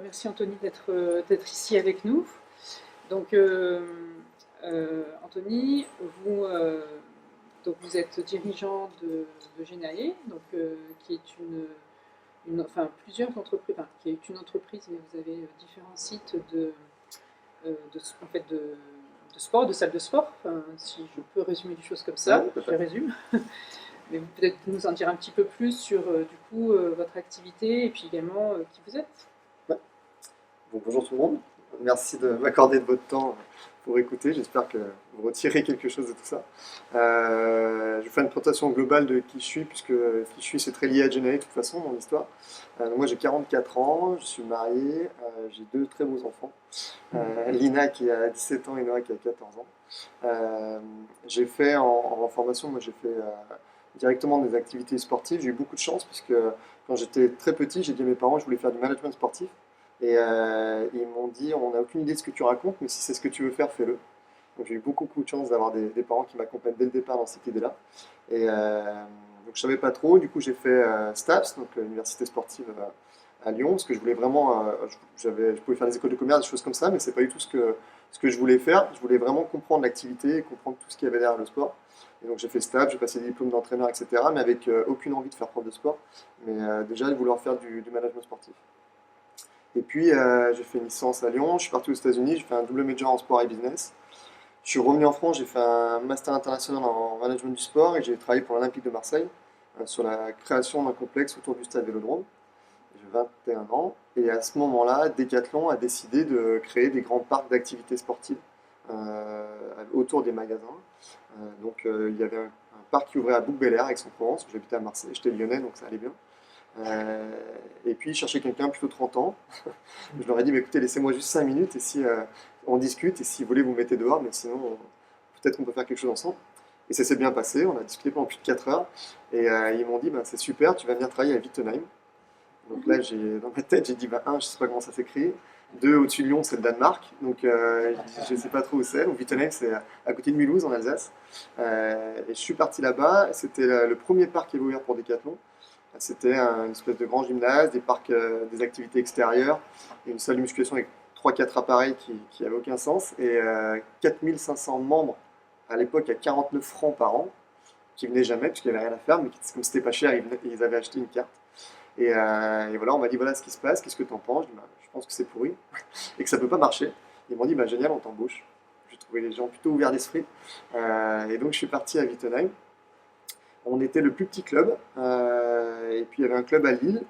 Merci Anthony d'être ici avec nous. Donc Anthony, vous êtes dirigeant de Genae, qui est plusieurs entreprises, qui est une entreprise, mais vous avez différents sites de sport, de salles de sport, si je peux résumer les choses comme ça, je les résume. Mais vous peut-être nous en dire un petit peu plus sur votre activité et puis également qui vous êtes. Ouais. Bon, bonjour tout le monde, merci de m'accorder de votre temps pour écouter, j'espère que vous retirez quelque chose de tout ça. Je vais faire une présentation globale de qui je suis, puisque qui je suis c'est très lié à Genae de toute façon dans l'histoire. Moi j'ai 44 ans, je suis marié, j'ai deux très beaux enfants, Lina qui a 17 ans et Noah qui a 14 ans. J'ai fait en formation, moi j'ai fait directement des activités sportives, j'ai eu beaucoup de chance puisque quand j'étais très petit, j'ai dit à mes parents que je voulais faire du management sportif. Et ils m'ont dit, on n'a aucune idée de ce que tu racontes, mais si c'est ce que tu veux faire, fais-le. Donc j'ai eu beaucoup de chance d'avoir des parents qui m'accompagnent dès le départ dans cette idée-là. Et donc je savais pas trop, du coup j'ai fait STAPS, donc l'université sportive à Lyon, parce que je voulais vraiment, je pouvais faire des écoles de commerce, des choses comme ça, mais c'est pas du tout ce que je voulais faire. Je voulais vraiment comprendre l'activité et comprendre tout ce qu'il y avait derrière le sport. Et donc j'ai fait STAPS, j'ai passé des diplômes d'entraîneur, etc., mais avec aucune envie de faire prof de sport, mais déjà de vouloir faire du management sportif. Et puis, j'ai fait une licence à Lyon, je suis parti aux États-Unis, j'ai fait un double major en sport et business. Je suis revenu en France, j'ai fait un master international en management du sport et j'ai travaillé pour l'Olympique de Marseille sur la création d'un complexe autour du stade Vélodrome. J'ai 21 ans et à ce moment-là, Decathlon a décidé de créer des grands parcs d'activités sportives autour des magasins. Il y avait un parc qui ouvrait à Bouc-Bel-Air, Aix-en-Provence, où j'habitais à Marseille, j'étais lyonnais donc ça allait bien. Et puis, je cherchais quelqu'un plutôt 30 ans. Je leur ai dit, mais écoutez, laissez-moi juste 5 minutes et si on discute et si vous voulez, vous mettez dehors, mais sinon, peut-être qu'on peut faire quelque chose ensemble. Et ça s'est bien passé, on a discuté pendant plus de 4 heures et ils m'ont dit, ben, c'est super, tu vas venir travailler à Wittenheim. Donc là, dans ma tête, j'ai dit, ben, un, je sais pas comment ça s'écrit. Deux, au-dessus de Lyon, c'est le Danemark. Donc je ne sais pas trop où c'est. Donc Wittenheim, c'est à côté de Mulhouse, en Alsace. Et je suis parti là-bas. C'était le premier parc qui avait ouvert pour Decathlon. C'était une espèce de grand gymnase, des parcs, des activités extérieures, et une salle de musculation avec 3-4 appareils qui n'avaient aucun sens, et 4500 membres à l'époque à 49 francs par an, qui venaient jamais, puisqu'il n'y avait rien à faire, mais comme c'était pas cher, ils avaient acheté une carte. Et voilà, on m'a dit voilà ce qui se passe, qu'est-ce que tu en penses? Je dis, bah, je pense que c'est pourri, et que ça peut pas marcher. Ils m'ont dit bah, génial, on t'embauche. J'ai trouvé les gens plutôt ouverts d'esprit. Et donc je suis parti à Wittenheim. On était le plus petit club, et puis il y avait un club à Lille,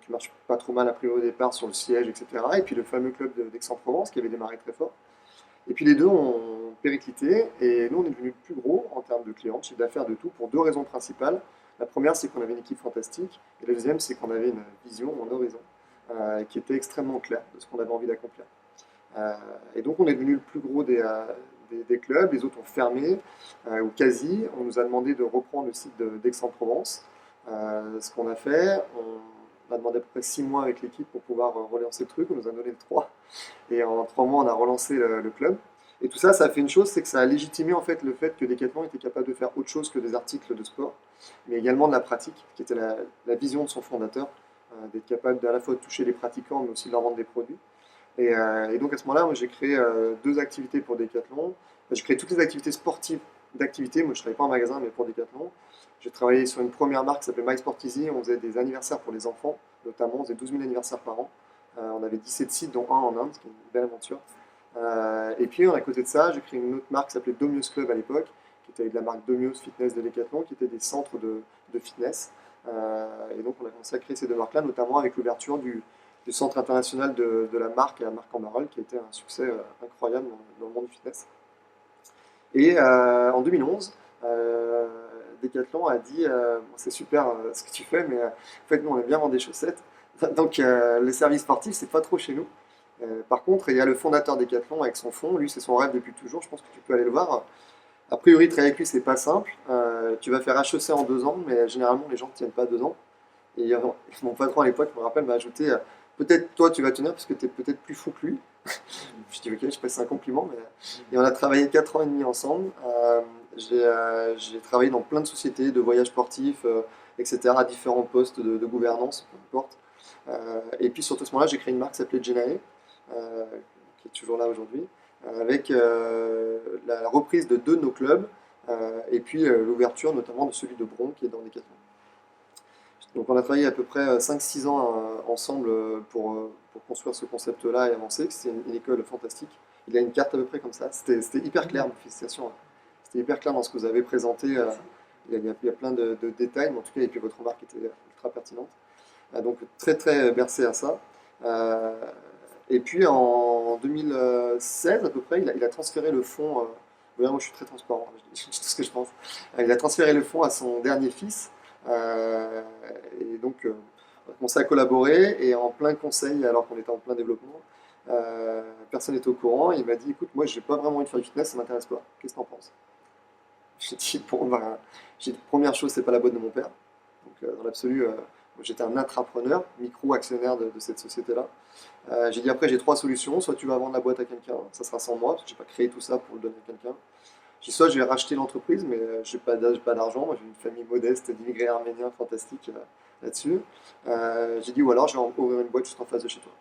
qui marche pas trop mal a priori au départ sur le siège, etc. Et puis le fameux club d'Aix-en-Provence qui avait démarré très fort. Et puis les deux ont périclité, et nous on est devenu le plus gros en termes de clients, de chiffre d'affaires de tout, pour deux raisons principales. La première, c'est qu'on avait une équipe fantastique, et la deuxième, c'est qu'on avait une vision, un horizon, qui était extrêmement clair de ce qu'on avait envie d'accomplir. Et donc on est devenu le plus gros des clubs, les autres ont fermé, ou quasi. On nous a demandé de reprendre le site d'Aix-en-Provence. Ce qu'on a fait, on a demandé à peu près 6 mois avec l'équipe pour pouvoir relancer le truc, on nous a donné 3. Et en 3 mois, on a relancé le club. Et tout ça, ça a fait une chose, c'est que ça a légitimé en fait le fait que Decathlon était capable de faire autre chose que des articles de sport, mais également de la pratique, qui était la vision de son fondateur, d'être capable à la fois de toucher les pratiquants, mais aussi de leur vendre des produits. Et donc à ce moment-là, moi, j'ai créé deux activités pour Decathlon. J'ai créé toutes les activités sportives d'activités. Moi, je ne travaillais pas en magasin, mais pour Decathlon. J'ai travaillé sur une première marque qui s'appelait My Sport Easy. On faisait des anniversaires pour les enfants, notamment. On faisait 12 000 anniversaires par an. On avait 17 sites, dont un en Inde, ce qui est une belle aventure. Et puis, à côté de ça, j'ai créé une autre marque qui s'appelait Domios Club à l'époque, qui était de la marque Domios Fitness de Decathlon, qui était des centres de fitness. Et donc, on a commencé à créer ces deux marques-là, notamment avec l'ouverture du centre international de la marque à Marc-en-Barœul, qui a été un succès incroyable dans le monde du fitness. Et en 2011, Decathlon a dit bon, c'est super ce que tu fais, mais en fait, nous, on aime bien vendre des chaussettes. Donc, les services sportifs, c'est pas trop chez nous. Par contre, il y a le fondateur Decathlon avec son fonds. Lui, c'est son rêve depuis toujours. Je pense que tu peux aller le voir. A priori, travailler avec lui, c'est pas simple. Tu vas faire HEC en 2 ans, mais généralement, les gens ne tiennent pas 2 ans. Et mon patron à l'époque, je me rappelle, m'a ajouté peut-être toi, tu vas tenir parce que tu es peut-être plus fou que lui. Je dis ok, je passe un compliment. Et on a travaillé 4 ans et demi ensemble. J'ai travaillé dans plein de sociétés de voyages sportifs, etc., à différents postes de gouvernance, peu importe. Et puis surtout à ce moment-là, j'ai créé une marque qui s'appelait Genae, qui est toujours là aujourd'hui, avec la reprise de 2 de nos clubs, et puis l'ouverture notamment de celui de Bron qui est dans Decathlon. Donc on a travaillé à peu près 5-6 ans ensemble pour construire ce concept-là et avancer. C'était une école fantastique. Il a une carte à peu près comme ça. C'était hyper clair, félicitations. C'était hyper clair dans ce que vous avez présenté. Il y a plein de détails, mais en tout cas, et puis votre remarque était ultra pertinente. Donc très très bercé à ça. Et puis en 2016 à peu près, il a transféré le fonds. Moi je suis très transparent, je dis tout ce que je pense. Il a transféré le fonds à son dernier fils. Et donc on a commencé à collaborer et en plein conseil alors qu'on était en plein développement. Personne n'était au courant. Il m'a dit écoute, moi j'ai pas vraiment envie de faire du fitness, ça m'intéresse pas. Qu'est-ce que t'en penses? J'ai dit bon, ben, première chose, c'est pas la boîte de mon père. Donc dans l'absolu, j'étais un intrapreneur, micro-actionnaire de cette société-là. J'ai dit après, j'ai 3 solutions. Soit tu vas vendre la boîte à quelqu'un, ça sera sans moi, parce que j'ai pas créé tout ça pour le donner à quelqu'un. J'ai dit soit je vais racheter l'entreprise, mais j'ai pas d'argent. Moi, j'ai une famille modeste d'immigrés arméniens fantastiques là-dessus. J'ai dit ou alors je vais ouvrir une boîte juste en face de chez toi.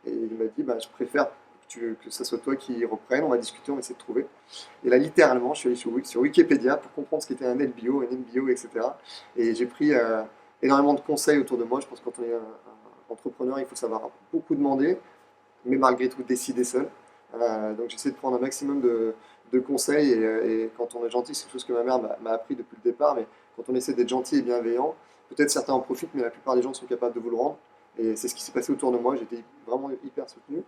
Et il m'a dit, bah, je préfère que ce soit toi qui reprenne, on va discuter, on va essayer de trouver. Et là, littéralement, je suis allé sur Wikipédia pour comprendre ce qu'était un LBO, un MBO, etc. Et j'ai pris énormément de conseils autour de moi. Je pense que quand on est un entrepreneur, il faut savoir beaucoup demander, mais malgré tout décider seul. Donc j'essaie de prendre un maximum de conseils. Et quand on est gentil, c'est quelque chose que ma mère m'a appris depuis le départ. Mais quand on essaie d'être gentil et bienveillant, peut-être certains en profitent, mais la plupart des gens sont capables de vous le rendre. Et c'est ce qui s'est passé autour de moi. J'étais vraiment hyper soutenu.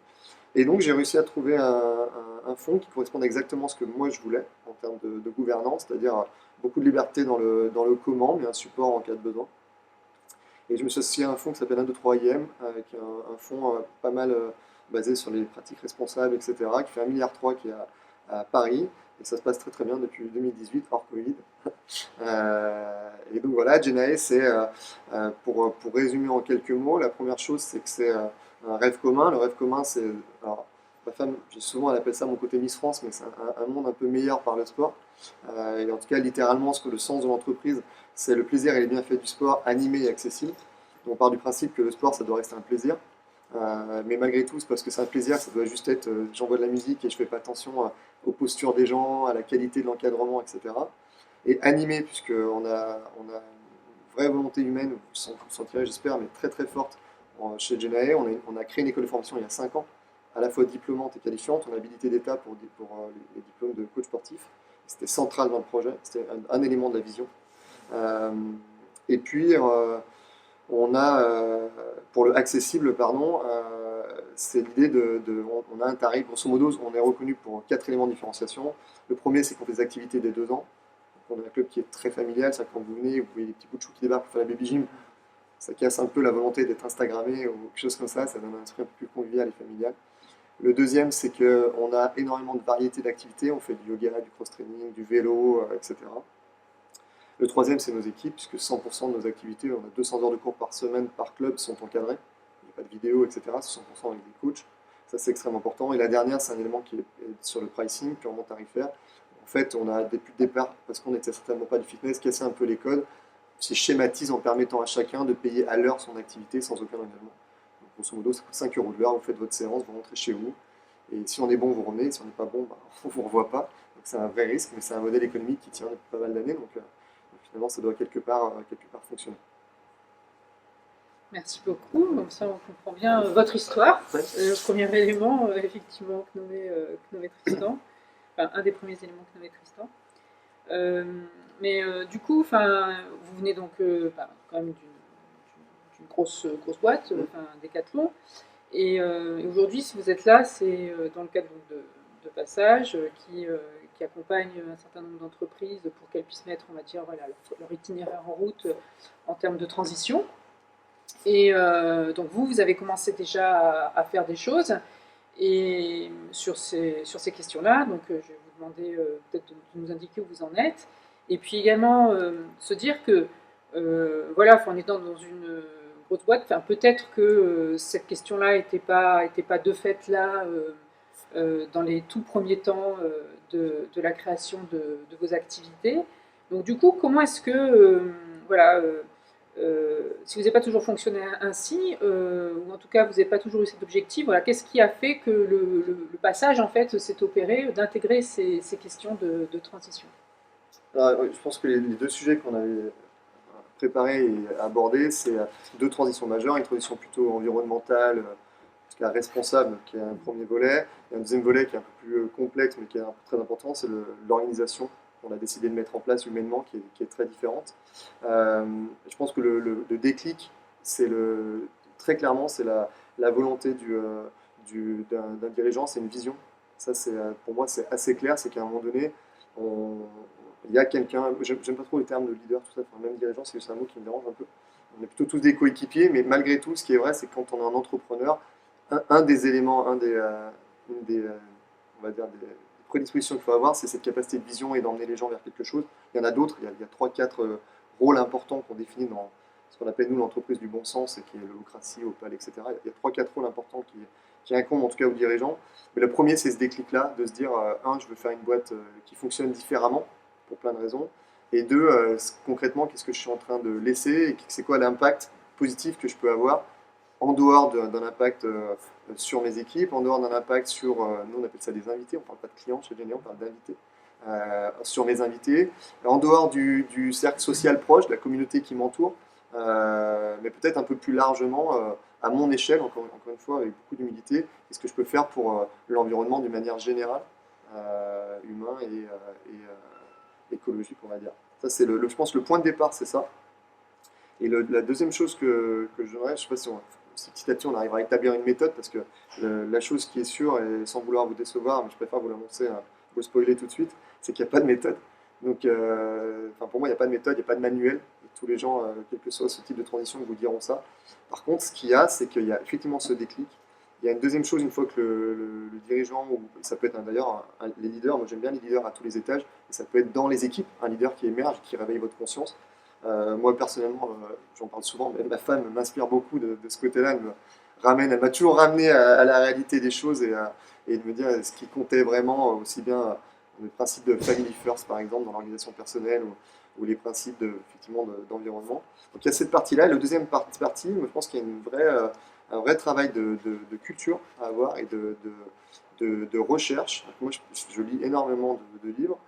Et donc j'ai réussi à trouver un fonds qui correspond exactement à ce que moi je voulais en termes de gouvernance, c'est-à-dire beaucoup de liberté dans le comment, mais un support en cas de besoin. Et je me suis associé à un fonds qui s'appelle 1, 2, 3 IM, qui est un fonds pas mal basé sur les pratiques responsables, etc., qui fait 1,3 milliard qui est à Paris. Et ça se passe très très bien depuis 2018, hors Covid. Et donc voilà, Genae, c'est, pour résumer en quelques mots, la première chose, c'est que c'est un rêve commun. Le rêve commun, c'est, alors, ma femme, souvent elle appelle ça mon côté Miss France, mais c'est un monde un peu meilleur par le sport. Et en tout cas, littéralement, ce que le sens de l'entreprise, c'est le plaisir et les bienfaits du sport animé et accessible. Donc, on part du principe que le sport, ça doit rester un plaisir. Mais malgré tout, c'est parce que c'est un plaisir, ça doit juste être j'envoie de la musique et je fais pas attention aux postures des gens, à la qualité de l'encadrement, etc. Et animé, puisqu'on on a une vraie volonté humaine, vous le sentirez, j'espère, mais très très forte chez Genae. On a créé une école de formation il y a 5 ans, à la fois diplômante et qualifiante. On a habilité d'État pour les diplômes de coach sportif. C'était central dans le projet, c'était un élément de la vision. Et puis, on a, pour le accessible, pardon, c'est l'idée on a un tarif, grosso modo, on est reconnu pour 4 éléments de différenciation. Le premier, c'est qu'on fait des activités dès 2 ans. Donc on a un club qui est très familial, c'est-à-dire que quand vous venez, vous voyez des petits bouts de chou qui débarquent pour faire la baby gym, ça casse un peu la volonté d'être Instagrammé ou quelque chose comme ça donne un esprit un peu plus convivial et familial. Le deuxième, c'est qu'on a énormément de variétés d'activités, on fait du yoga, du cross-training, du vélo, etc. Le troisième, c'est nos équipes, puisque 100% de nos activités, on a 200 heures de cours par semaine, par club, sont encadrées. Il n'y a pas de vidéo, etc. C'est 100% avec des coachs. Ça, c'est extrêmement important. Et la dernière, c'est un élément qui est sur le pricing, purement tarifaire. En fait, on a, depuis le départ, parce qu'on n'était certainement pas du fitness, cassé un peu les codes. C'est schématise en permettant à chacun de payer à l'heure son activité sans aucun engagement. Donc, grosso modo, ça coûte 5 euros de l'heure, vous faites votre séance, vous rentrez chez vous. Et si on est bon, vous revenez. Si on n'est pas bon, bah, on ne vous revoit pas. Donc c'est un vrai risque, mais c'est un modèle économique qui tient depuis pas mal d'années. Donc finalement, ça doit quelque part fonctionner. Merci beaucoup. Comme ça, on comprend bien votre histoire. Ouais. Le premier élément, effectivement, que nommait Tristan. Enfin, un des premiers éléments que nommait Tristan. Mais du coup, vous venez donc quand même d'une grosse boîte, Decathlon. Et aujourd'hui, si vous êtes là, c'est dans le cadre de Passage qui accompagne un certain nombre d'entreprises pour qu'elles puissent mettre, on va dire, voilà, leur itinéraire en route en termes de transition. Et donc vous avez commencé déjà à faire des choses. Et sur ces questions-là, donc je vais vous demander peut-être de nous indiquer où vous en êtes. Et puis également se dire que, voilà, en étant dans une grosse boîte, peut-être que cette question-là n'était pas de fait là dans les tout premiers temps de la création de vos activités. Donc du coup, comment est-ce que, voilà, si vous n'avez pas toujours fonctionné ainsi, ou en tout cas vous n'avez pas toujours eu cet objectif, voilà, qu'est-ce qui a fait que le passage en fait s'est opéré d'intégrer ces questions de transition? Alors, je pense que les deux sujets qu'on avait préparés et abordés, c'est deux transitions majeures, une transition plutôt environnementale, en tout cas responsable, qui est un premier volet, et un deuxième volet qui est un peu plus complexe, mais qui est très important, c'est l'organisation qu'on a décidé de mettre en place humainement, qui est très différente. Je pense que le déclic, très clairement, c'est la volonté d'un dirigeant, c'est une vision. Ça, pour moi, c'est assez clair, c'est qu'à un moment donné, on, il y a quelqu'un, j'aime pas trop le terme de leader, tout ça, enfin, même dirigeant, c'est juste un mot qui me dérange un peu. On est plutôt tous des coéquipiers, mais malgré tout, ce qui est vrai, c'est que quand on est un entrepreneur, un des éléments, une des, on va dire des prédispositions qu'il faut avoir, c'est cette capacité de vision et d'emmener les gens vers quelque chose. Il y en a d'autres, il y a 3-4 rôles importants qu'on définit dans ce qu'on appelle nous l'entreprise du bon sens, et qui est l'holocratie, Opal, etc. Il y a 3-4 rôles importants qui incombent en tout cas aux dirigeants. Mais le premier, c'est ce déclic-là, de se dire, je veux faire une boîte qui fonctionne différemment, pour plein de raisons. Et deux, concrètement, qu'est-ce que je suis en train de laisser et c'est quoi l'impact positif que je peux avoir en dehors d'un impact sur mes équipes, en dehors d'un impact sur, nous on appelle ça des invités, on ne parle pas de clients chez Genia, on parle d'invités, sur mes invités, en dehors du cercle social proche, de la communauté qui m'entoure, mais peut-être un peu plus largement, à mon échelle, encore une fois, avec beaucoup d'humilité, qu'est-ce que je peux faire pour l'environnement d'une manière générale, humain et écologique, on va dire. Ça, c'est je pense le point de départ, c'est ça. Et la deuxième chose que je donnerais, je ne sais pas si petit à petit on arrivera à établir une méthode, parce que la chose qui est sûre, et sans vouloir vous décevoir, mais je préfère vous l'annoncer, vous spoiler tout de suite, c'est qu'il n'y a pas de méthode. Donc, pour moi, il n'y a pas de méthode, il n'y a pas de manuel. Et tous les gens, quel que soit ce type de transition, vous diront ça. Par contre, ce qu'il y a, c'est qu'il y a effectivement ce déclic. Il y a une deuxième chose, une fois que le dirigeant, ou ça peut être d'ailleurs les leaders, moi j'aime bien les leaders à tous les étages, et ça peut être dans les équipes, un leader qui émerge, qui réveille votre conscience. Moi personnellement, j'en parle souvent, mais ma femme m'inspire beaucoup de ce côté-là, elle m'a toujours ramené à la réalité des choses et de me dire ce qui comptait vraiment, aussi bien les principes de family first par exemple dans l'organisation personnelle ou les principes effectivement d'environnement. Donc il y a cette partie-là. Le deuxième partie, je pense qu'il y a un vrai travail de culture à avoir et de recherche. Moi, je lis énormément de livres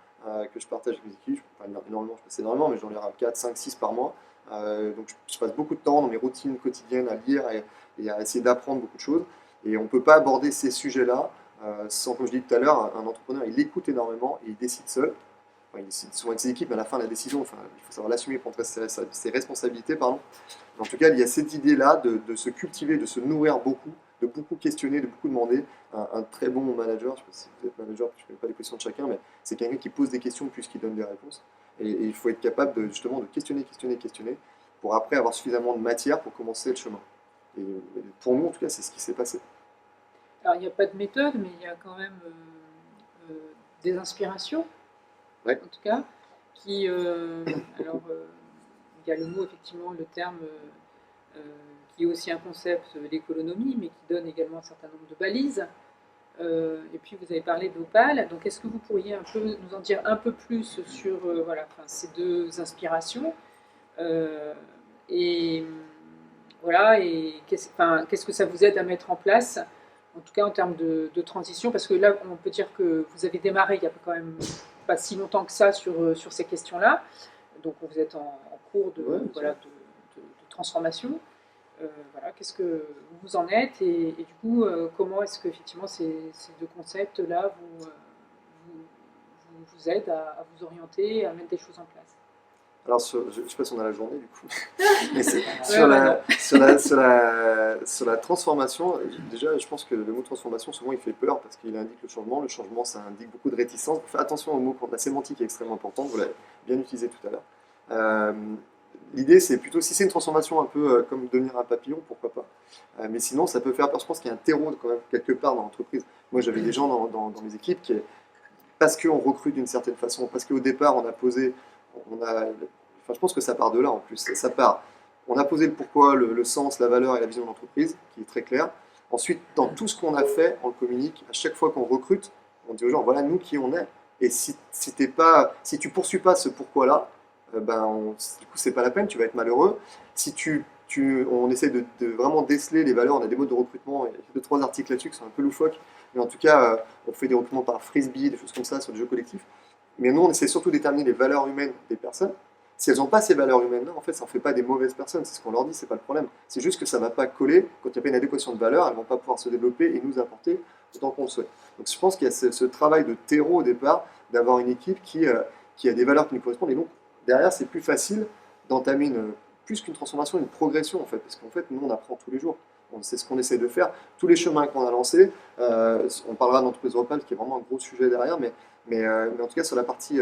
que je partage avec mes équipes. Pas énormément, je passe énormément, mais j'en lis 4, 5, 6 par mois. Donc je passe beaucoup de temps dans mes routines quotidiennes à lire et à essayer d'apprendre beaucoup de choses. Et on ne peut pas aborder ces sujets-là sans, comme je disais tout à l'heure, un entrepreneur, il écoute énormément et il décide seul. Enfin, il décide souvent avec ses équipes, mais à la fin, la décision, enfin, il faut savoir l'assumer, prendre ses responsabilités, pardon. En tout cas, il y a cette idée-là de se cultiver, de se nourrir beaucoup, de beaucoup questionner, de beaucoup demander. Un très bon manager, je ne sais pas si vous êtes manager, je ne connais pas les questions de chacun, mais c'est quelqu'un qui pose des questions plus qu'il donne des réponses. Et il faut être capable justement de questionner pour après avoir suffisamment de matière pour commencer le chemin. Et pour nous, en tout cas, c'est ce qui s'est passé. Alors, il n'y a pas de méthode, mais il y a quand même des inspirations, Ouais. en tout cas, alors, il y a le mot, effectivement, le terme, qui est aussi un concept, l'économie, mais qui donne également un certain nombre de balises. Et puis, vous avez parlé d'Opal. Donc, est-ce que vous pourriez nous en dire un peu plus sur ces deux inspirations et voilà, et qu'est-ce que ça vous aide à mettre en place, en tout cas en termes de transition, parce que là, on peut dire que vous avez démarré il n'y a quand même pas si longtemps que ça sur ces questions-là, donc vous êtes en cours de transformation. Qu'est-ce que vous en êtes et du coup, comment est-ce que effectivement ces deux concepts-là vous aident à vous orienter, à mettre des choses en place? Alors, je ne sais pas si on a la journée du coup, mais sur la transformation, déjà je pense que le mot transformation souvent il fait peur parce qu'il indique le changement ça indique beaucoup de réticence. Faites attention au mot, la sémantique est extrêmement importante, vous l'avez bien utilisé tout à l'heure. L'idée c'est plutôt, si c'est une transformation un peu comme devenir un papillon, pourquoi pas. Mais sinon ça peut faire peur, je pense qu'il y a un terreau quand même quelque part dans l'entreprise. Moi j'avais des gens dans mes équipes parce qu'on recrute d'une certaine façon, parce qu'au départ on a posé, je pense que ça part de là en plus. Ça part. On a posé le pourquoi, le sens, la valeur et la vision de l'entreprise, qui est très clair. Ensuite, dans tout ce qu'on a fait, on le communique. À chaque fois qu'on recrute, on dit aux gens, voilà nous qui on est. Et si tu poursuis pas ce pourquoi-là, du coup, c'est pas la peine, tu vas être malheureux. Si on essaie de vraiment déceler les valeurs, on a des modes de recrutement, il y a 2-3 articles là-dessus qui sont un peu loufoques, mais en tout cas, on fait des recrutements par frisbee, des choses comme ça sur des jeux collectifs. Mais nous, on essaie surtout de déterminer les valeurs humaines des personnes. Si elles n'ont pas ces valeurs humaines-là, en fait, ça ne fait pas des mauvaises personnes, c'est ce qu'on leur dit, c'est pas le problème. C'est juste que ça ne va pas coller, quand il n'y a pas une adéquation de valeurs, elles ne vont pas pouvoir se développer et nous apporter autant qu'on le souhaite. Donc je pense qu'il y a ce travail de terreau au départ, d'avoir une équipe qui a des valeurs qui nous correspondent, et donc derrière, c'est plus facile d'entamer plus qu'une transformation, une progression en fait, parce qu'en fait, nous, on apprend tous les jours. C'est ce qu'on essaie de faire. Tous les chemins qu'on a lancés, on parlera d'entreprise Repal, qui est vraiment un gros sujet derrière, mais en tout cas, sur la partie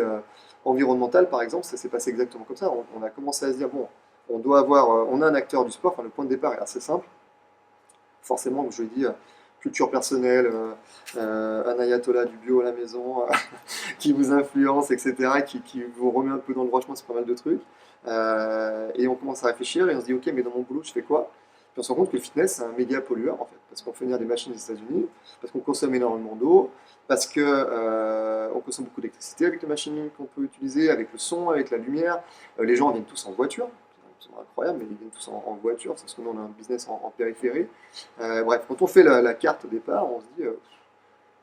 environnementale, par exemple, ça s'est passé exactement comme ça. On a commencé à se dire, bon, on a un acteur du sport, enfin, le point de départ est assez simple. Forcément, comme je l'ai dit, culture personnelle, un ayatollah du bio à la maison, qui vous influence, etc., qui vous remet un peu dans le droit chemin, c'est pas mal de trucs. Et on commence à réfléchir et on se dit, ok, mais dans mon boulot, je fais quoi? Puis on se rend compte que le fitness, c'est un méga pollueur, en fait, parce qu'on fait venir des machines des États-Unis, parce qu'on consomme énormément d'eau, parce qu'on consomme beaucoup d'électricité avec les machines qu'on peut utiliser, avec le son, avec la lumière. Les gens viennent tous en voiture, c'est incroyable, mais ils viennent tous en voiture, parce que nous, on a un business en périphérie. Bref, quand on fait la carte au départ, on se dit,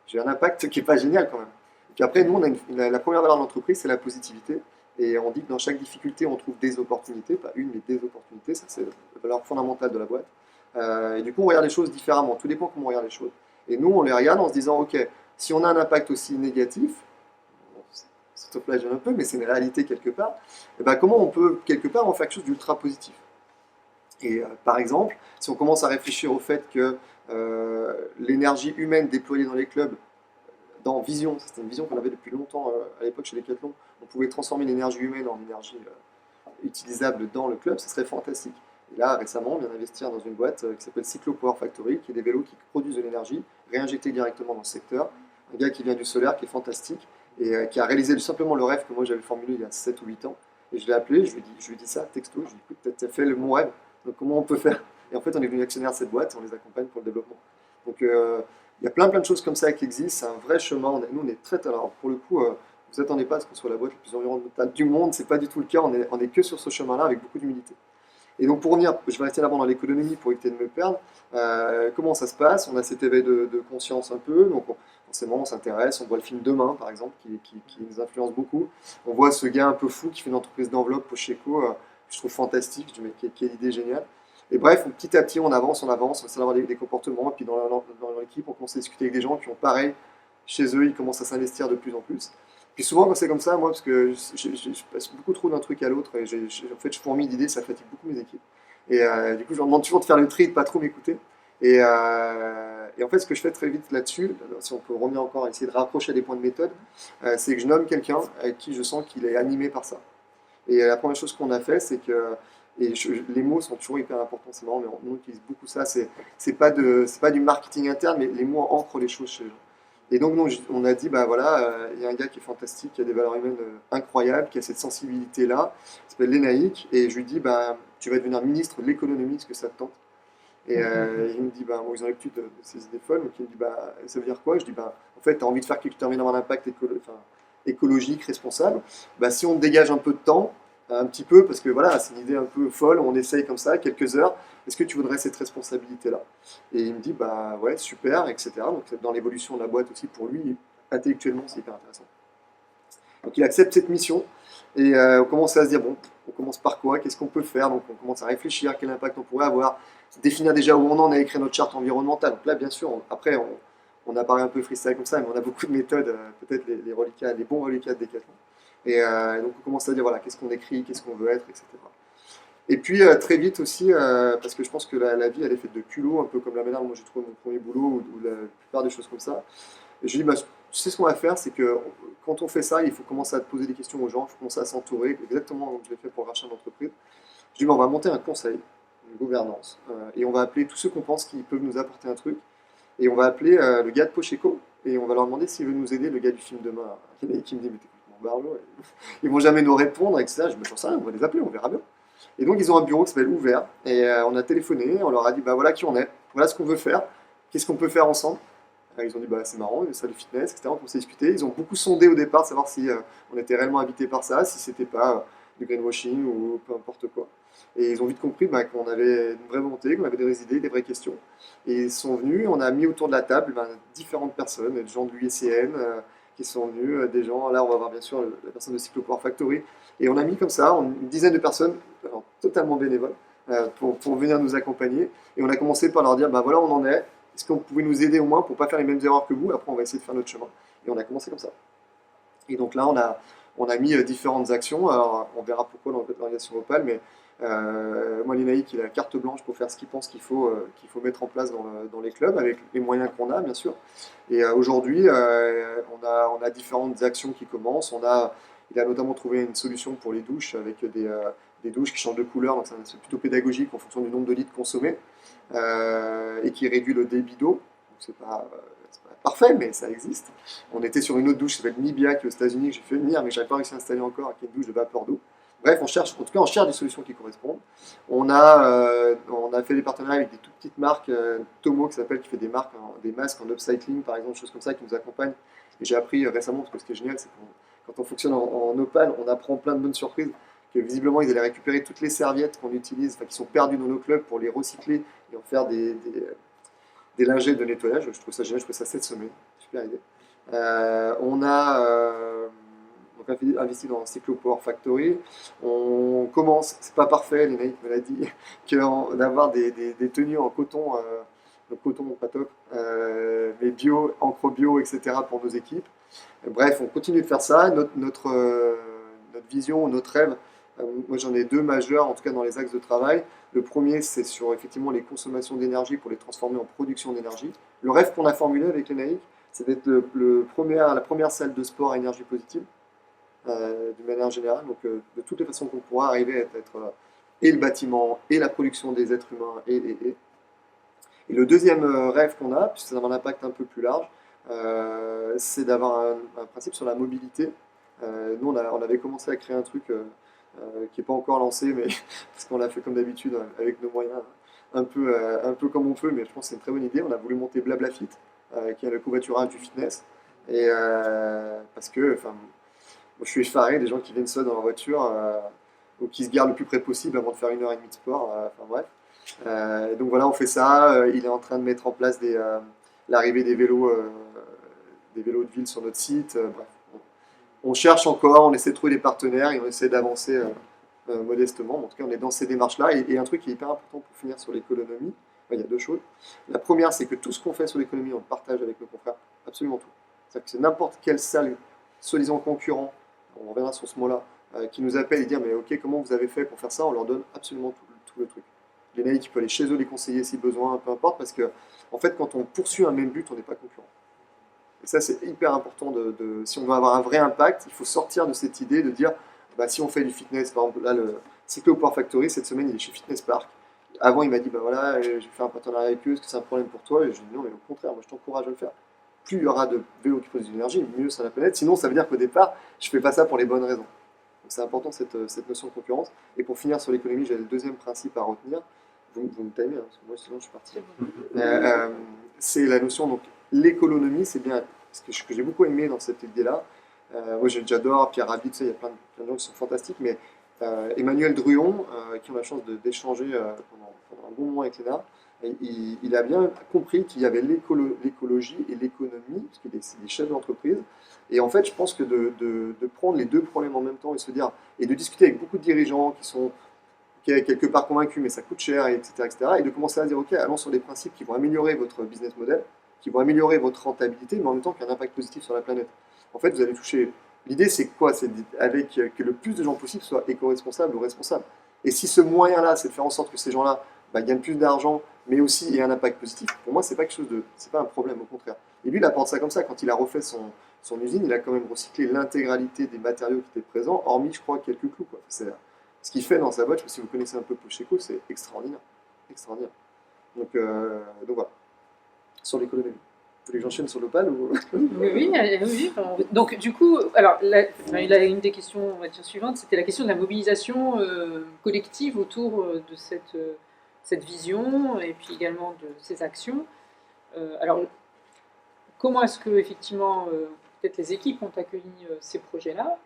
j'ai un impact qui n'est pas génial quand même. Et puis après, nous, on a la première valeur de l'entreprise, c'est la positivité. Et on dit que dans chaque difficulté, on trouve des opportunités, pas une, mais des opportunités. Ça, c'est la valeur fondamentale de la boîte. Et du coup, on regarde les choses différemment. Tout dépend comment on regarde les choses. Et nous, on les regarde en se disant, OK, si on a un impact aussi négatif, bon, ça te plaît un peu, mais c'est une réalité quelque part, et ben, comment on peut, quelque part, en faire quelque chose d'ultra positif? Et par exemple, si on commence à réfléchir au fait que l'énergie humaine déployée dans les clubs, dans Vision, c'était une vision qu'on avait depuis longtemps à l'époque chez Decathlon, on pouvait transformer l'énergie humaine en énergie utilisable dans le club, ce serait fantastique. Et là, récemment, on vient d'investir dans une boîte qui s'appelle Cyclo Power Factory, qui est des vélos qui produisent de l'énergie, réinjectée directement dans le secteur. Un gars qui vient du solaire, qui est fantastique, et qui a réalisé simplement le rêve que moi j'avais formulé il y a 7 ou 8 ans. Et je l'ai appelé, je lui ai dit ça, texto, je lui ai dit, écoute, tu as fait mon rêve, donc comment on peut faire? Et en fait, on est venu actionnaire de cette boîte et on les accompagne pour le développement. Donc, il y a plein de choses comme ça qui existent, c'est un vrai chemin. Nous, on est très. Alors, pour le coup, vous attendez pas à ce qu'on soit la boîte la plus environnementale du monde, c'est pas du tout le cas, on est que sur ce chemin-là avec beaucoup d'humilité. Et donc, pour revenir, je vais rester d'abord dans l'économie pour éviter de me perdre. Comment ça se passe? On a cet éveil de conscience un peu, donc forcément, on s'intéresse, on voit le film Demain, par exemple, qui nous influence beaucoup. On voit ce gars un peu fou qui fait une entreprise d'enveloppe au Checo, que je trouve fantastique, je dis, mais quelle idée géniale. Et bref, petit à petit, on avance, on essaie d'avoir des comportements, et puis dans l'équipe, on commence à discuter avec des gens qui ont pareil, chez eux, ils commencent à s'investir de plus en plus. Puis souvent, quand c'est comme ça, moi, parce que je passe beaucoup trop d'un truc à l'autre, et en fait, je fourmille d'idées, ça fatigue beaucoup mes équipes. Et du coup, je leur demande toujours de faire le tri, de ne pas trop m'écouter. Et en fait, ce que je fais très vite là-dessus, si on peut revenir encore, essayer de rapprocher des points de méthode, c'est que je nomme quelqu'un avec qui je sens qu'il est animé par ça. Et la première chose qu'on a fait, c'est que les mots sont toujours hyper importants, c'est marrant, mais on utilise beaucoup ça. C'est pas du marketing interne, mais les mots ancrent les choses chez les gens. Et donc, on a dit, bah voilà, il y a un gars qui est fantastique, qui a des valeurs humaines incroyables, qui a cette sensibilité-là, il s'appelle Lénaïque, et je lui dis, bah, tu vas devenir ministre de l'économie, est-ce que ça te tente? Et il me dit, bah, bon, ils ont l'habitude de ces idées folles, donc il me dit, bah, ça veut dire quoi? Je dis, bah, en fait, tu as envie de faire quelque chose, tu as envie d'avoir un impact écologique, responsable. Bah, si on te dégage un peu de temps, un petit peu, parce que voilà, c'est une idée un peu folle, on essaye comme ça, quelques heures, est-ce que tu voudrais cette responsabilité-là? Et il me dit, bah ouais, super, etc. Donc dans l'évolution de la boîte aussi, pour lui, intellectuellement, c'est hyper intéressant. Donc il accepte cette mission, et on commence à se dire, bon, on commence par quoi? Qu'est-ce qu'on peut faire? Donc on commence à réfléchir, quel impact on pourrait avoir, définir déjà où on en est, écrire notre charte environnementale. Donc là, bien sûr, après, on apparaît un peu freestyle comme ça, mais on a beaucoup de méthodes, peut-être les bons reliquats de Decathlon. Et donc on commence à dire, voilà, qu'est-ce qu'on écrit, qu'est-ce qu'on veut être, etc. Et puis très vite aussi, parce que je pense que la vie, elle est faite de culot, un peu comme la manière dont moi j'ai trouvé mon premier boulot, ou la plupart des choses comme ça. Et je dis, bah, tu sais ce qu'on va faire, c'est que quand on fait ça, il faut commencer à poser des questions aux gens, il faut commencer à s'entourer, exactement comme je l'ai fait pour le rachat d'entreprise. Je dis, bah, on va monter un conseil, une gouvernance, et on va appeler tous ceux qu'on pense qui peuvent nous apporter un truc, et on va appeler le gars de Pocheco, et on va leur demander s'il veut nous aider, le gars du film Demain, qui me dit, mais t'es complètement barjo, ils vont jamais nous répondre, etc. Je me dis, j'en sais rien, on va les appeler, on verra bien. Et donc ils ont un bureau qui s'appelle Ouvert, et on a téléphoné, on leur a dit, bah voilà qui on est, voilà ce qu'on veut faire, qu'est-ce qu'on peut faire ensemble. Ils ont dit, bah c'est marrant, il y a ça, le fitness, etc. On commence à discuter. Ils ont beaucoup sondé au départ, savoir si on était réellement habité par ça, si c'était pas du greenwashing ou peu importe quoi. Et ils ont vite compris qu'on avait une vraie volonté, qu'on avait des vraies idées, des vraies questions. Et ils sont venus, on a mis autour de la table différentes personnes, des gens de l'UICN qui sont venus, des gens, là on va voir bien sûr la personne de Cyclopower Factory. Et on a mis comme ça une dizaine de personnes, alors, totalement bénévoles, pour venir nous accompagner. Et on a commencé par leur dire, voilà on en est, est-ce qu'on pouvait nous aider au moins pour ne pas faire les mêmes erreurs que vous? Après on va essayer de faire notre chemin. Et on a commencé comme ça. Et donc là on a mis différentes actions, alors on verra pourquoi dans l'organisation Opal, mais moi, l'INAIC, il a carte blanche pour faire ce qu'il pense qu'il faut mettre en place dans les clubs, avec les moyens qu'on a, bien sûr. Et aujourd'hui, on a différentes actions qui commencent. Il a notamment trouvé une solution pour les douches, avec des douches qui changent de couleur, donc c'est plutôt pédagogique en fonction du nombre de litres consommés, et qui réduit le débit d'eau. C'est pas parfait, mais ça existe. On était sur une autre douche qui s'appelle Nibia, qui est aux États-Unis, que j'ai fait venir, mais je n'avais pas réussi à installer encore, qui est une douche de vapeur d'eau. Bref, on cherche des solutions qui correspondent. On a fait des partenariats avec des toutes petites marques, Tomo qui fait des masques en upcycling par exemple, choses comme ça qui nous accompagnent. Et j'ai appris récemment, parce que ce qui est génial, c'est que quand on fonctionne en opal, on apprend plein de bonnes surprises, que visiblement ils allaient récupérer toutes les serviettes qu'on utilise, qui sont perdues dans nos clubs pour les recycler et en faire des lingettes de nettoyage. Je trouve ça génial, je trouve ça cette semaine. Super idée. On a donc investi dans Cyclopower Factory. On commence, c'est pas parfait, l'INAIC me l'a dit, d'avoir des tenues en coton, coton pas top, mais bio, encre bio, etc. pour nos équipes. Bref, on continue de faire ça. Notre vision, notre rêve, moi j'en ai deux majeurs, en tout cas dans les axes de travail. Le premier, c'est sur effectivement les consommations d'énergie pour les transformer en production d'énergie. Le rêve qu'on a formulé avec l'INAIC, c'est d'être la première salle de sport à énergie positive. D'une manière générale, donc de toutes les façons qu'on pourra arriver à être et le bâtiment, et la production des êtres humains, et le deuxième rêve qu'on a, puisque ça a un impact un peu plus large, c'est d'avoir un principe sur la mobilité. Nous, on avait commencé à créer un truc qui n'est pas encore lancé, mais parce qu'on l'a fait comme d'habitude, avec nos moyens, un peu comme on peut, mais je pense que c'est une très bonne idée. On a voulu monter Blablafit, qui est le covoiturage du fitness, et parce que, moi, je suis effaré des gens qui viennent seuls dans leur voiture ou qui se garent le plus près possible avant de faire 1 heure et demie de sport. Bref. Donc voilà, on fait ça. Il est en train de mettre en place l'arrivée des vélos de ville sur notre site. Bref. On cherche encore, on essaie de trouver des partenaires et on essaie d'avancer modestement. En tout cas, on est dans ces démarches-là. Et un truc qui est hyper important pour finir sur l'économie, il y a deux choses. La première, c'est que tout ce qu'on fait sur l'économie, on le partage avec nos confrères. Absolument tout. C'est-à-dire que c'est n'importe quelle salle, soi-disant concurrent, on reviendra sur ce mot-là, qui nous appelle et dire mais ok, comment vous avez fait pour faire ça? On leur donne absolument tout le truc. L'ENAI qui peut aller chez eux les conseiller si besoin, peu importe, parce que en fait quand on poursuit un même but, on n'est pas concurrent. Et ça c'est hyper important si on veut avoir un vrai impact, il faut sortir de cette idée de dire si on fait du fitness, par exemple là le Cyclopower Factory cette semaine il est chez Fitness Park. Avant il m'a dit voilà j'ai fait un partenariat avec eux, est-ce que c'est un problème pour toi? Et je lui ai dit non mais au contraire, moi je t'encourage à le faire. Plus il y aura de vélos qui produisent de l'énergie, mieux sera la planète. Sinon, ça veut dire qu'au départ, je ne fais pas ça pour les bonnes raisons. Donc c'est important cette notion de concurrence. Et pour finir sur l'économie, j'ai le deuxième principe à retenir. Vous me timez, parce que moi sinon je suis parti. C'est la notion, donc l'économie, c'est bien ce que j'ai beaucoup aimé dans cette idée-là. Moi j'adore Pierre Rabhi, il y a plein de gens qui sont fantastiques, mais Emmanuel Druon, qui ont la chance d'échanger pendant un bon moment avec l'ENA, il a bien compris qu'il y avait l'écologie et l'économie, parce qu'il est des chefs d'entreprise. Et en fait, je pense que de prendre les deux problèmes en même temps et de discuter avec beaucoup de dirigeants qui sont quelque part convaincus, mais ça coûte cher, etc., et de commencer à dire, ok, allons sur des principes qui vont améliorer votre business model, qui vont améliorer votre rentabilité, mais en même temps qui ont un impact positif sur la planète. En fait, vous allez toucher. L'idée, c'est quoi? C'est avec que le plus de gens possible soient éco-responsables ou responsables. Et si ce moyen-là, c'est de faire en sorte que ces gens-là gagnent plus d'argent, mais aussi aient un impact positif, pour moi, c'est pas un problème, au contraire. Et lui, il apporte ça comme ça. Quand il a refait son usine, il a quand même recyclé l'intégralité des matériaux qui étaient présents, hormis, je crois, quelques clous. Ce qu'il fait dans sa boîte, je sais pas si vous connaissez un peu Pocheco, c'est extraordinaire. Extraordinaire. Donc voilà. Sur l'économie. Vous voulez que j'enchaîne sur l'Opal ou... Oui. Donc du coup, alors il a une des questions, on va dire, suivantes, c'était la question de la mobilisation collective autour de cette vision et puis également de ces actions. Alors, comment est-ce que effectivement peut-être les équipes ont accueilli ces projets-là,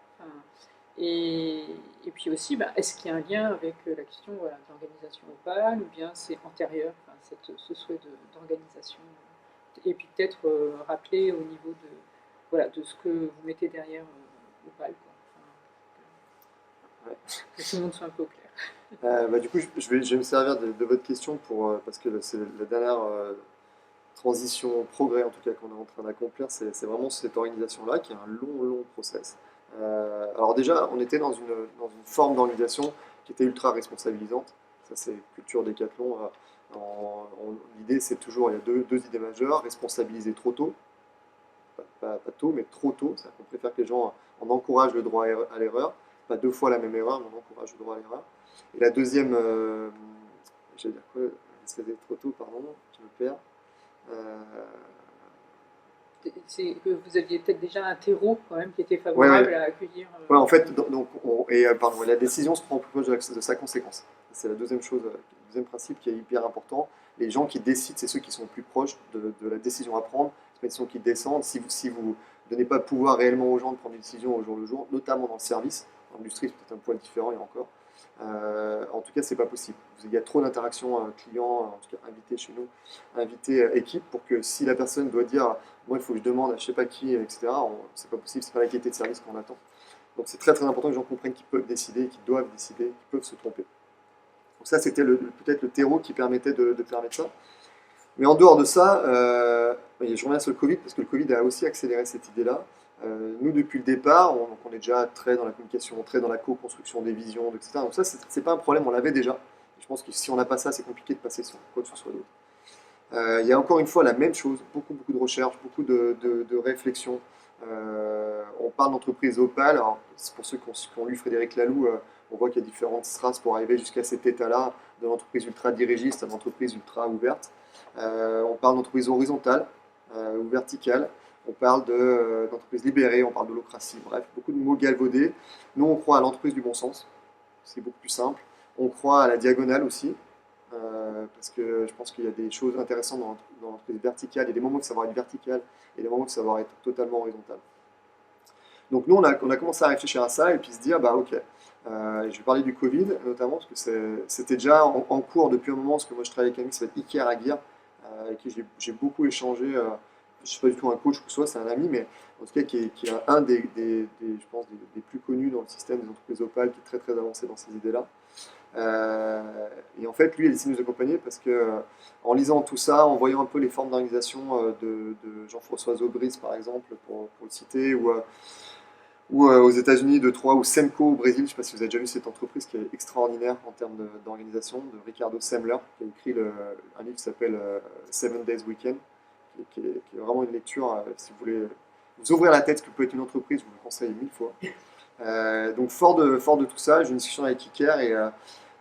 Et, et puis aussi, est-ce qu'il y a un lien avec la question d'organisation Opale, ou bien c'est antérieur, ce souhait d'organisation. Et puis peut-être rappeler au niveau de ce que vous mettez derrière Opale, Ouais. que tout le monde soit un peu au clair. Du coup, je vais me servir de votre question parce que c'est la dernière transition, progrès en tout cas qu'on est en train d'accomplir, c'est vraiment cette organisation-là qui est un long process. Alors déjà, on était dans une forme d'organisation qui était ultra responsabilisante. Ça, c'est culture Décathlon. L'idée, c'est toujours, il y a deux idées majeures: responsabiliser trop tôt, pas tôt, mais trop tôt. C'est-à-dire qu'on préfère que les gens, on encourage le droit à l'erreur, pas deux fois la même erreur, mais on encourage le droit à l'erreur. Et la deuxième, j'allais dire quoi? C'était trop tôt, pardon, je me perds. Euh, C'est que vous aviez peut-être déjà un terreau quand même qui était Ouais, favorable ouais. à accueillir. Ouais, en fait, pardon, la décision se prend au plus proche de sa conséquence. C'est la deuxième chose, le deuxième principe qui est hyper important. Les gens qui décident, c'est ceux qui sont le plus proches de la décision à prendre. C'est pas une décision qui descendent. Si vous donnez pas pouvoir réellement aux gens de prendre des décisions au jour le jour, notamment dans le service, dans l'industrie, c'est peut-être un poil différent, et encore. En tout cas, c'est pas possible. Il y a trop d'interactions clients, en tout cas invités chez nous, invités équipe, pour que si la personne doit dire, moi, il faut que je demande à je sais pas qui, etc., c'est pas possible, c'est pas la qualité de service qu'on attend. Donc c'est très important que les gens comprennent qu'ils peuvent décider, qu'ils doivent décider, qu'ils peuvent se tromper. Donc ça, c'était peut-être le terreau qui permettait de permettre ça. Mais en dehors de ça, je reviens sur le Covid, parce que le Covid a aussi accéléré cette idée-là. Nous, depuis le départ, on est déjà très dans la communication, très dans la co-construction des visions, etc. Donc ça, c'est pas un problème, on l'avait déjà. Et je pense que si on n'a pas ça, c'est compliqué de passer sur quoi que ce soit d'autre. Il y a encore une fois la même chose, beaucoup de recherche, beaucoup de réflexion. On parle d'entreprise Opale. Alors, pour ceux qui ont lu Frédéric Laloux, on voit qu'il y a différentes strates pour arriver jusqu'à cet état-là, de l'entreprise ultra dirigiste à l'entreprise ultra ouverte. On parle d'entreprise horizontale ou verticale. On parle d'entreprise libérée, on parle d'holocratie. Bref, beaucoup de mots galvaudés. Nous, on croit à l'entreprise du bon sens. C'est beaucoup plus simple. On croit à la diagonale aussi. Parce que je pense qu'il y a des choses intéressantes dans l'entreprise verticale. Il y a des moments où ça va être vertical et des moments où ça va être totalement horizontal. Donc nous, on a commencé à réfléchir à ça et puis se dire, ok, je vais parler du Covid notamment, parce que c'était déjà en cours depuis un moment, parce que moi je travaille avec un mec qui s'appelle Iker Aguirre, avec qui j'ai beaucoup échangé. Je ne suis pas du tout un coach ou que ce soit, c'est un ami, mais en tout cas qui est un je pense, des plus connus dans le système des entreprises Opale, qui est très avancé dans ces idées-là. Et en fait, lui, il a décidé de nous accompagner parce que, en lisant tout ça, en voyant un peu les formes d'organisation de Jean-François Zobris, par exemple, pour le citer, ou aux États-Unis de Troyes, ou Semco au Brésil, je ne sais pas si vous avez déjà vu cette entreprise qui est extraordinaire en termes d'organisation, de Ricardo Semler, qui a écrit un livre qui s'appelle Seven Days Weekend, qui est vraiment une lecture, si vous voulez vous ouvrir la tête, ce que peut être une entreprise, je vous le conseille 1000 fois. Donc fort de tout ça, j'ai eu une discussion avec Iker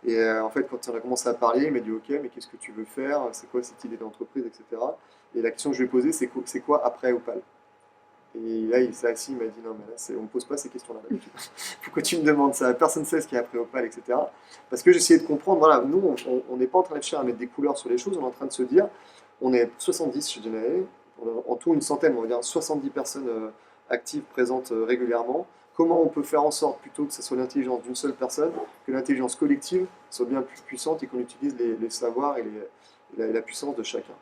et en fait quand on a commencé à parler, il m'a dit ok, mais qu'est-ce que tu veux faire, c'est quoi cette idée d'entreprise, etc. Et la question que je lui ai posée, c'est quoi après Opale? Et là il s'est assis, il m'a dit non mais là on ne me pose pas ces questions-là d'habitude. Pourquoi tu me demandes ça? Personne ne sait ce qu'il y a après Opale, etc. Parce que j'essayais de comprendre, voilà, nous on n'est pas en train de chercher à mettre des couleurs sur les choses, on est en train de se dire, on est 70 chez Genae, en tout une centaine, on va dire 70 personnes actives, présentes régulièrement. Comment on peut faire en sorte, plutôt que ce soit l'intelligence d'une seule personne, que l'intelligence collective soit bien plus puissante et qu'on utilise les savoirs et la puissance de chacun.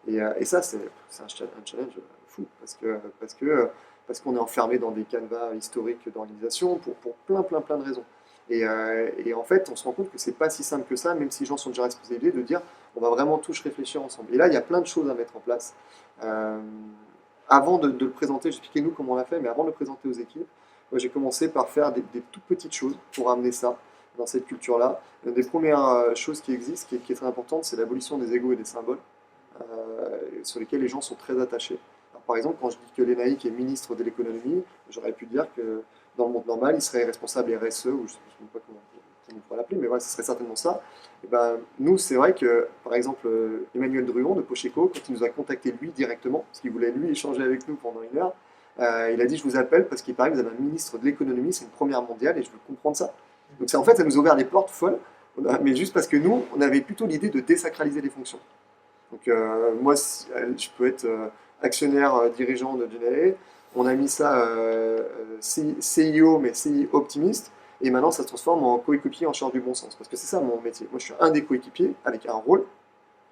Et ça, c'est un challenge fou, parce qu'on est enfermé dans des canevas historiques d'organisation pour plein de raisons. Et en fait, on se rend compte que c'est pas si simple que ça, même si les gens sont déjà responsabilisés, de dire on va vraiment tous réfléchir ensemble. Et là, il y a plein de choses à mettre en place. Avant de le présenter, j'expliquais nous comment on l'a fait, mais avant de le présenter aux équipes, moi, j'ai commencé par faire des toutes petites choses pour amener ça dans cette culture-là. Une des premières choses qui existent, qui est très importante, c'est l'abolition des égos et des symboles, sur lesquels les gens sont très attachés. Alors, par exemple, quand je dis que Lénaïque est ministre de l'économie, j'aurais pu dire que dans le monde normal, il serait responsable RSE, ou je ne sais pas comment on pourrait l'appeler, mais voilà, ce serait certainement ça. Et ben, nous, c'est vrai que, par exemple, Emmanuel Druon de Pocheco, quand il nous a contacté lui directement, parce qu'il voulait lui échanger avec nous pendant une heure, il a dit je vous appelle parce qu'il paraît que vous avez un ministre de l'économie, c'est une première mondiale et je veux comprendre ça. Donc en fait, ça nous a ouvert des portes folles, mais juste parce que nous, on avait plutôt l'idée de désacraliser les fonctions. Donc moi, je peux être actionnaire dirigeant de Genae, On a mis ça CIO, mais CI optimiste. Et maintenant, ça se transforme en coéquipier en charge du bon sens. Parce que c'est ça mon métier. Moi, je suis un des coéquipiers avec un rôle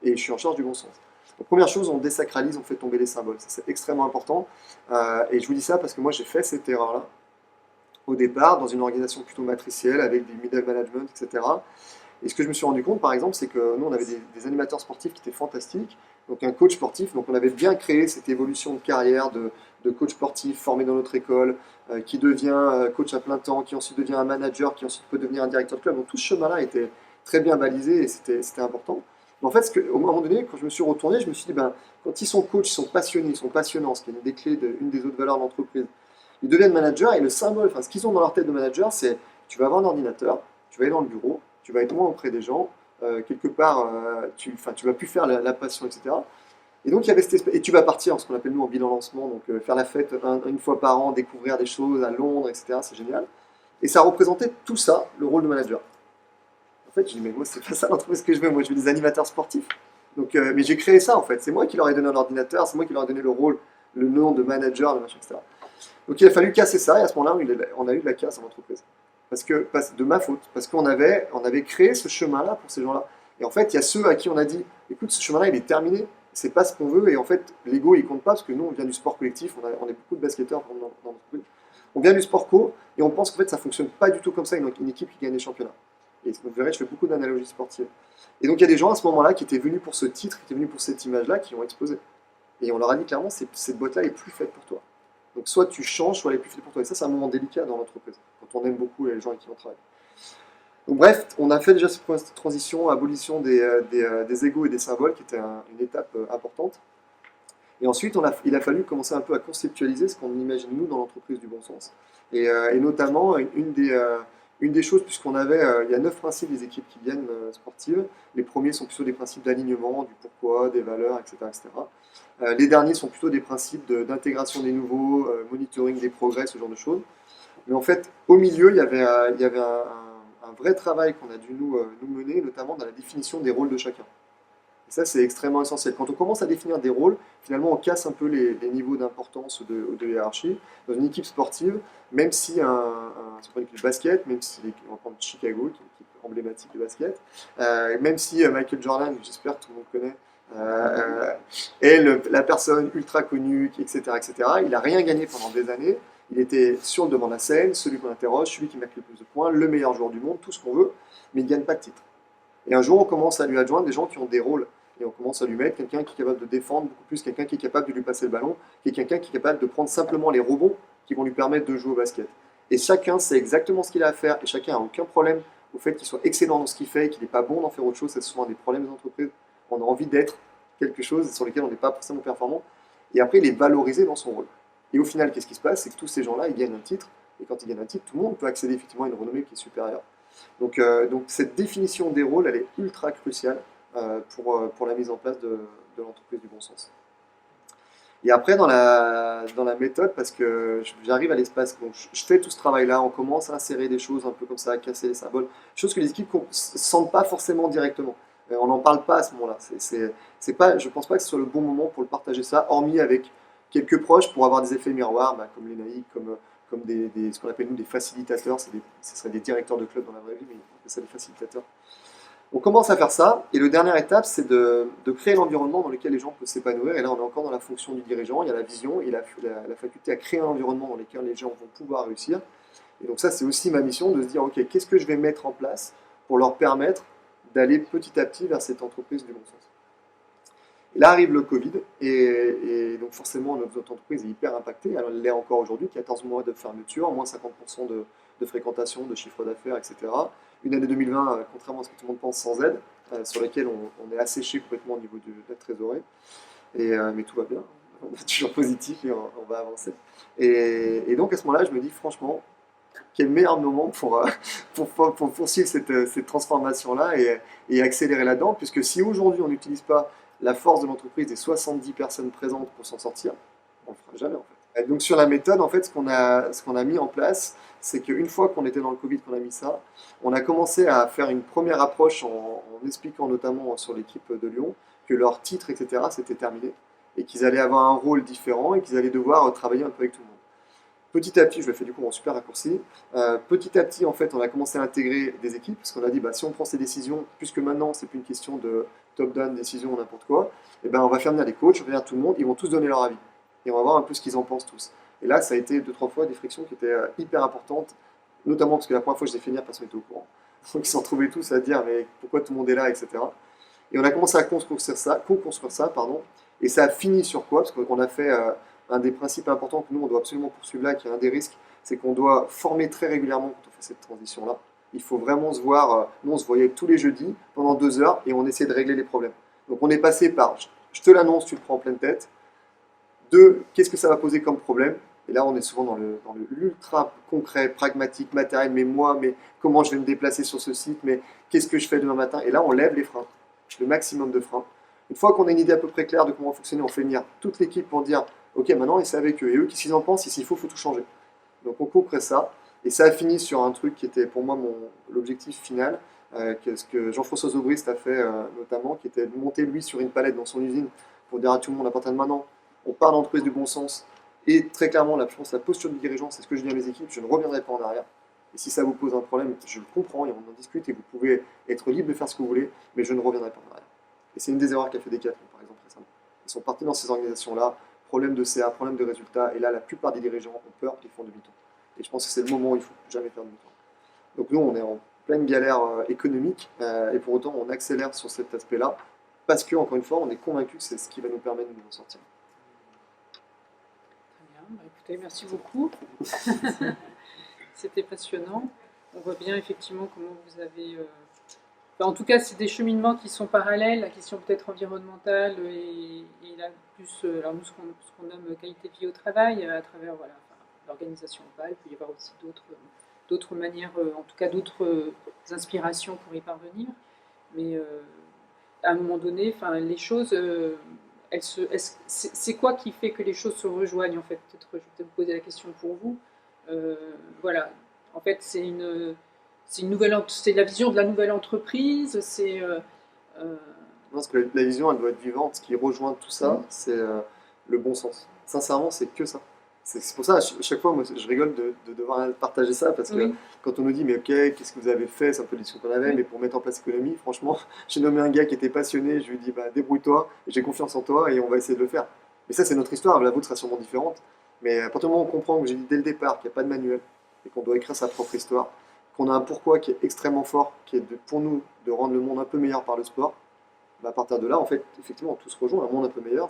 et je suis en charge du bon sens. Donc, première chose, on désacralise, on fait tomber les symboles. Ça, c'est extrêmement important. Et je vous dis ça parce que moi, j'ai fait cette erreur-là au départ dans une organisation plutôt matricielle avec des middle management, etc. Et ce que je me suis rendu compte, par exemple, c'est que nous, on avait des animateurs sportifs qui étaient fantastiques. Donc, un coach sportif. Donc, on avait bien créé cette évolution de carrière de coach sportif formé dans notre école, qui devient coach à plein temps, qui ensuite devient un manager, qui ensuite peut devenir un directeur de club. Donc, tout ce chemin-là était très bien balisé et c'était important. Mais en fait, au moment donné, quand je me suis retourné, je me suis dit, ben, quand ils sont coachs, ils sont passionnés, ils sont passionnants, ce qui est une des clés une des autres valeurs de l'entreprise. Ils deviennent managers et le symbole, enfin, ce qu'ils ont dans leur tête de manager, c'est tu vas avoir un ordinateur, tu vas aller dans le bureau, tu vas être moins auprès des gens, quelque part, tu vas plus faire la passion, etc. Et donc, il y avait et tu vas partir, ce qu'on appelle nous en bilan lancement, donc faire la fête une fois par an, découvrir des choses à Londres, etc. C'est génial. Et ça représentait tout ça, le rôle de manager. En fait, je dis, mais moi, c'est pas ça l'entreprise que je veux. Moi, je veux des animateurs sportifs. Donc, mais j'ai créé ça, en fait. C'est moi qui leur ai donné un ordinateur, c'est moi qui leur ai donné le rôle, le nom de manager, de machin, etc. Donc, il a fallu casser ça, et à ce moment-là, on a eu de la casse en entreprise. De ma faute. Parce qu'on avait créé ce chemin-là pour ces gens-là. Et en fait, il y a ceux à qui on a dit, écoute, ce chemin-là, il est terminé. C'est pas ce qu'on veut, et en fait, l'ego, il compte pas, parce que nous, on vient du sport collectif, on est beaucoup de basketteurs dans l'entreprise. On vient du sport co, et on pense qu'en fait, ça fonctionne pas du tout comme ça, une équipe qui gagne des championnats. Et vous verrez, je fais beaucoup d'analogies sportives. Et donc, il y a des gens à ce moment-là qui étaient venus pour ce titre, qui étaient venus pour cette image-là, qui ont explosé. Et on leur a dit clairement, cette boîte-là est plus faite pour toi. Donc, soit tu changes, soit elle est plus faite pour toi. Et ça, c'est un moment délicat dans l'entreprise, quand on aime beaucoup les gens avec qui on travaille. Donc bref, on a fait déjà cette transition, abolition des égos et des symboles, qui était une étape importante. Et ensuite, il a fallu commencer un peu à conceptualiser ce qu'on imagine nous dans l'entreprise du bon sens. Et notamment, une des choses, puisqu'on avait, il y a 9 principes des équipes qui viennent sportives. Les premiers sont plutôt des principes d'alignement, du pourquoi, des valeurs, etc. etc. Les derniers sont plutôt des principes d'intégration des nouveaux, monitoring des progrès, ce genre de choses. Mais en fait, au milieu, il y avait un vrai travail qu'on a dû nous mener, notamment dans la définition des rôles de chacun. Et ça, c'est extrêmement essentiel. Quand on commence à définir des rôles, finalement, on casse un peu les niveaux d'importance de hiérarchie. Dans une équipe sportive, même si si on prend l'équipe de basket, même si on va prendre Chicago, qui est une équipe emblématique de basket, même si Michael Jordan, j'espère que tout le monde connaît, est la personne ultra connue, etc., etc., il n'a rien gagné pendant des années. Il était sur le devant de la scène, celui qu'on interroge, celui qui marque le plus de points, le meilleur joueur du monde, tout ce qu'on veut, mais il ne gagne pas de titre. Et un jour, on commence à lui adjoindre des gens qui ont des rôles. Et on commence à lui mettre quelqu'un qui est capable de défendre beaucoup plus, quelqu'un qui est capable de lui passer le ballon, quelqu'un qui est capable de prendre simplement les rebonds qui vont lui permettre de jouer au basket. Et chacun sait exactement ce qu'il a à faire, et chacun n'a aucun problème au fait qu'il soit excellent dans ce qu'il fait, et qu'il n'est pas bon d'en faire autre chose. C'est souvent des problèmes des entreprises. On a envie d'être quelque chose sur lequel on n'est pas forcément performant. Et après, il est valorisé dans son rôle. Et au final, qu'est-ce qui se passe? C'est que tous ces gens-là, ils gagnent un titre. Et quand ils gagnent un titre, tout le monde peut accéder effectivement à une renommée qui est supérieure. Donc cette définition des rôles, elle est ultra cruciale pour la mise en place de l'entreprise du bon sens. Et après, dans la méthode, parce que j'arrive à l'espace, donc je fais tout ce travail-là, on commence à insérer des choses un peu comme ça, à casser les symboles, choses que les équipes ne sentent pas forcément directement. On n'en parle pas à ce moment-là. Je ne pense pas que ce soit le bon moment pour le partager ça, hormis avec quelques proches pour avoir des effets miroirs, comme les naïcs, comme ce qu'on appelle nous des facilitateurs. Ce seraient des directeurs de club dans la vraie vie, mais on appelle ça des facilitateurs. On commence à faire ça, et la dernière étape, c'est de créer l'environnement dans lequel les gens peuvent s'épanouir. Et là, on est encore dans la fonction du dirigeant, il y a la vision et la faculté à créer un environnement dans lequel les gens vont pouvoir réussir. Et donc ça, c'est aussi ma mission, de se dire, ok, qu'est-ce que je vais mettre en place pour leur permettre d'aller petit à petit vers cette entreprise du bon sens. Et là arrive le Covid, et donc forcément, notre entreprise est hyper impactée. Alors, elle l'est encore aujourd'hui, 14 mois de fermeture, moins 50% de fréquentation, de chiffre d'affaires, etc. Une année 2020, contrairement à ce que tout le monde pense, sans aide, sur laquelle on est asséché complètement au niveau de la trésorerie. Mais tout va bien, on est toujours positif et on va avancer. Et donc à ce moment-là, je me dis franchement, quel meilleur moment pour poursuivre cette transformation-là et accélérer là-dedans, puisque si aujourd'hui on n'utilise pas la force de l'entreprise des 70 personnes présentes pour s'en sortir, on ne le fera jamais en fait. Et donc sur la méthode, en fait, ce qu'on a mis en place, c'est qu'une fois qu'on était dans le Covid, qu'on a mis ça, on a commencé à faire une première approche en expliquant notamment sur l'équipe de Lyon que leur titre, etc., c'était terminé et qu'ils allaient avoir un rôle différent et qu'ils allaient devoir travailler un peu avec tout le monde. petit à petit, je le fais du coup en super raccourci, petit à petit, en fait, on a commencé à intégrer des équipes, parce qu'on a dit, bah, si on prend ces décisions, puisque maintenant, c'est plus une question de top-down, décision, n'importe quoi, et ben, on va faire venir des coachs, on va venir tout le monde, ils vont tous donner leur avis. Et on va voir un peu ce qu'ils en pensent tous. Et là, ça a été 2-3 fois des frictions qui étaient hyper importantes, notamment parce que la première fois que je les ai fait venir, personne n'était au courant. Donc ils s'en trouvaient tous à dire, mais pourquoi tout le monde est là, etc. Et on a commencé à co-construire ça, pardon. Et ça a fini sur quoi? Parce qu'on a fait un des principes importants que nous, on doit absolument poursuivre là, qui est un des risques, c'est qu'on doit former très régulièrement quand on fait cette transition-là. Il faut vraiment se voir, nous on se voyait tous les jeudis pendant 2 heures et on essayait de régler les problèmes. Donc on est passé par, je te l'annonce, tu le prends en pleine tête. 2, qu'est-ce que ça va poser comme problème? Et là on est souvent dans l'ultra concret, pragmatique, matériel, mais moi, mais comment je vais me déplacer sur ce site, mais qu'est-ce que je fais demain matin? Et là on lève les freins, le maximum de freins. Une fois qu'on a une idée à peu près claire de comment fonctionner, on fait venir toute l'équipe pour dire ok, maintenant, et c'est avec eux. Et eux, qu'est-ce qu'ils en pensent? Et s'il faut tout changer. Donc, on couperait ça. Et ça a fini sur un truc qui était pour moi l'objectif final, ce que Jean-François Zobrist a fait notamment, qui était de monter lui sur une palette dans son usine pour dire à tout le monde à partir de maintenant, on part d'entreprise du bon sens. Et très clairement, je pense la posture du dirigeant, c'est ce que je dis à mes équipes, je ne reviendrai pas en arrière. Et si ça vous pose un problème, je le comprends et on en discute et vous pouvez être libre de faire ce que vous voulez, mais je ne reviendrai pas en arrière. Et c'est une des erreurs qu'a fait Decathlon, par exemple, récemment. Ils sont partis dans ces organisations-là, problème de CA, problème de résultats, et là, la plupart des dirigeants ont peur, ils font demi-tour. Et je pense que c'est le moment où il ne faut jamais faire demi-tour. Donc nous, on est en pleine galère économique, et pour autant, on accélère sur cet aspect-là, parce que, encore une fois, on est convaincu que c'est ce qui va nous permettre de nous en sortir. Très bien, bah, écoutez, merci beaucoup. C'était passionnant. On voit bien effectivement comment vous avez... en tout cas, c'est des cheminements qui sont parallèles, la question peut-être environnementale et là, plus alors nous, ce qu'on nomme qualité de vie au travail, à travers voilà, l'organisation OPAL. Il peut y avoir aussi d'autres manières, en tout cas d'autres inspirations pour y parvenir. Mais à un moment donné, les choses, c'est quoi qui fait que les choses se rejoignent en fait? Peut-être, je vais peut-être vous poser la question pour vous. Voilà, en fait, c'est la vision de la nouvelle entreprise. Non, parce que la vision, elle doit être vivante. Ce qui rejoint tout ça, c'est le bon sens. Sincèrement, c'est que ça. C'est pour ça, à chaque fois, moi, je rigole de devoir partager ça, parce que quand on nous dit, mais ok, qu'est-ce que vous avez fait? C'est un peu les discussions qu'on avait, mais pour mettre en place l'économie, franchement, j'ai nommé un gars qui était passionné, je lui ai dit, bah, débrouille-toi, j'ai confiance en toi, et on va essayer de le faire. Mais ça, c'est notre histoire, la vôtre sera sûrement différente. Mais à partir du moment où on comprend que j'ai dit dès le départ qu'il n'y a pas de manuel, et qu'on doit écrire sa propre histoire, qu'on a un pourquoi qui est extrêmement fort, qui est pour nous de rendre le monde un peu meilleur par le sport, bah à partir de là, en fait, effectivement, tout se rejoint. Un monde un peu meilleur,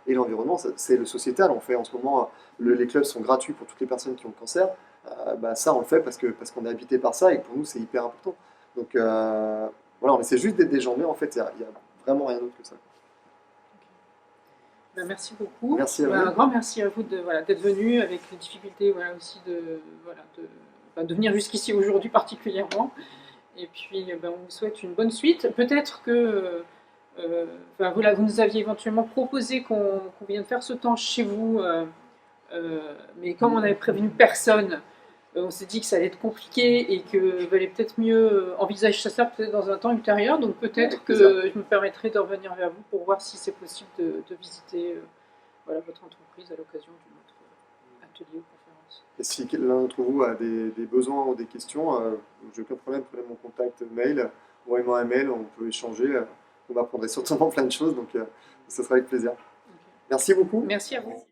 et l'environnement, c'est le sociétal. On fait en ce moment, les clubs sont gratuits pour toutes les personnes qui ont le cancer. Bah, ça, on le fait parce qu'on est habité par ça et que pour nous, c'est hyper important. Donc voilà, on essaie juste d'être des gens, mais en fait, il n'y a vraiment rien d'autre que ça. Ben, merci beaucoup. Merci à vous. Un grand merci à vous d'être venu avec les difficultés aussi de venir jusqu'ici aujourd'hui particulièrement. Et puis, on vous souhaite une bonne suite. Peut-être que vous nous aviez éventuellement proposé qu'on vienne faire ce temps chez vous, mais comme on n'avait prévenu personne, on s'est dit que ça allait être compliqué et qu'il valait peut-être mieux envisager ça peut-être dans un temps ultérieur. Donc peut-être que je me permettrai de revenir vers vous pour voir si c'est possible de visiter votre entreprise à l'occasion d'une autre atelier ou conférence. Et si l'un d'entre vous a des besoins ou des questions, j'ai aucun problème, prenez mon contact mail, envoyez-moi un mail, on peut échanger. On m'apprendrait certainement plein de choses, donc ce sera avec plaisir. Okay. Merci beaucoup. Merci à vous.